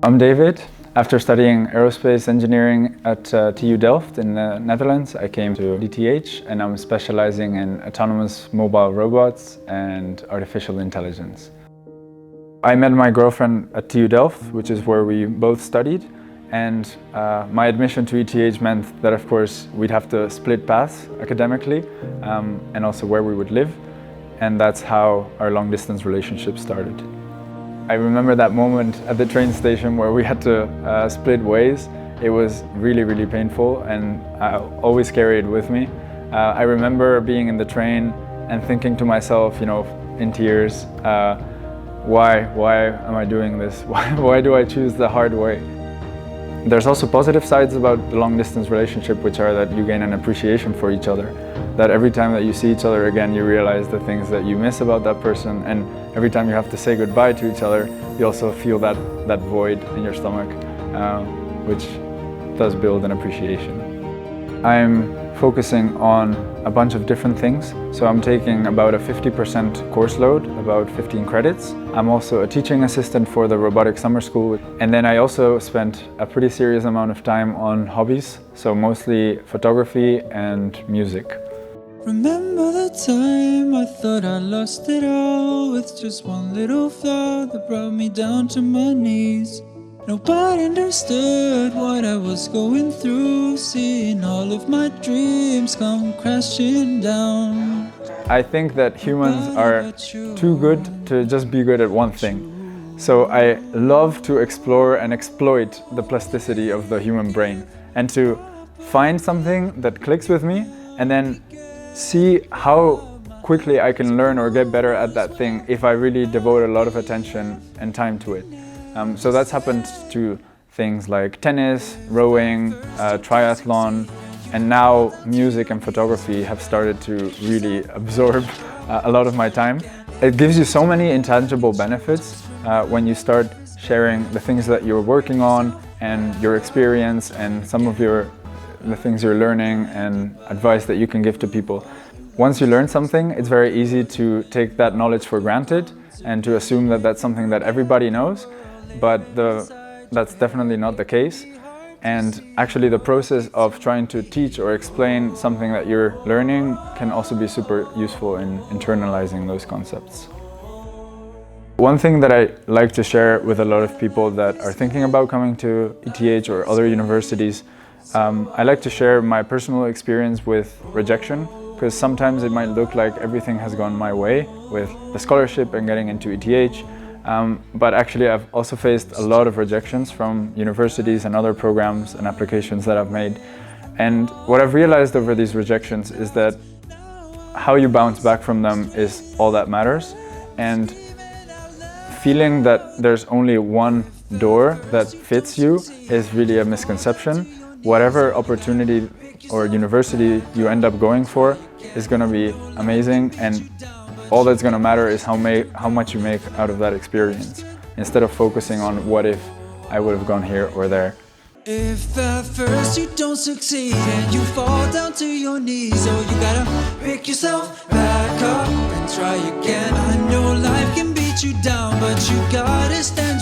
I'm David. After studying aerospace engineering at TU Delft in the Netherlands, I came to ETH and I'm specializing in autonomous mobile robots and artificial intelligence. I met my girlfriend at TU Delft, which is where we both studied, and my admission to ETH meant that, of course, we'd have to split paths academically and also where we would live, and that's how our long-distance relationship started. I remember that moment at the train station where we had to split ways. It was really, really painful, and I always carry it with me. I remember being in the train and thinking to myself, in tears, why am I doing this? Why do I choose the hard way? There's also positive sides about the long-distance relationship, which are that you gain an appreciation for each other. That every time that you see each other again, you realize the things that you miss about that person, and every time you have to say goodbye to each other, you also feel that void in your stomach, which does build an appreciation. I'm focusing on a bunch of different things. So I'm taking about a 50% course load, about 15 credits. I'm also a teaching assistant for the robotic summer school. And then I also spent a pretty serious amount of time on hobbies, so mostly photography and music. Remember the time I thought I lost it all, with just one little flaw that brought me down to my knees. Nobody understood what I was going through, seeing all of my dreams come crashing down. I think that humans are too good to just be good at one thing. So I love to explore and exploit the plasticity of the human brain, and to find something that clicks with me and then see how quickly I can learn or get better at that thing if I really devote a lot of attention and time to it. So that's happened to things like tennis, rowing, triathlon, and now music and photography have started to really absorb a lot of my time. It gives you so many intangible benefits when you start sharing the things that you're working on and your experience and some of the things you're learning and advice that you can give to people. Once you learn something, it's very easy to take that knowledge for granted and to assume that that's something that everybody knows, but that's definitely not the case. And actually the process of trying to teach or explain something that you're learning can also be super useful in internalizing those concepts. One thing that I like to share with a lot of people that are thinking about coming to ETH or other universities, I like to share my personal experience with rejection, because sometimes it might look like everything has gone my way with the scholarship and getting into ETH, but actually I've also faced a lot of rejections from universities and other programs and applications that I've made. And what I've realized over these rejections is that how you bounce back from them is all that matters, and feeling that there's only one door that fits you is really a misconception. Whatever opportunity or university you end up going for is going to be amazing, and all that's going to matter is how much you make out of that experience, instead of focusing on what if I would have gone here or there. If at first you don't succeed and you fall down to your knees, oh, you gotta pick yourself back up and try again. I know life can beat you down, but you gotta stand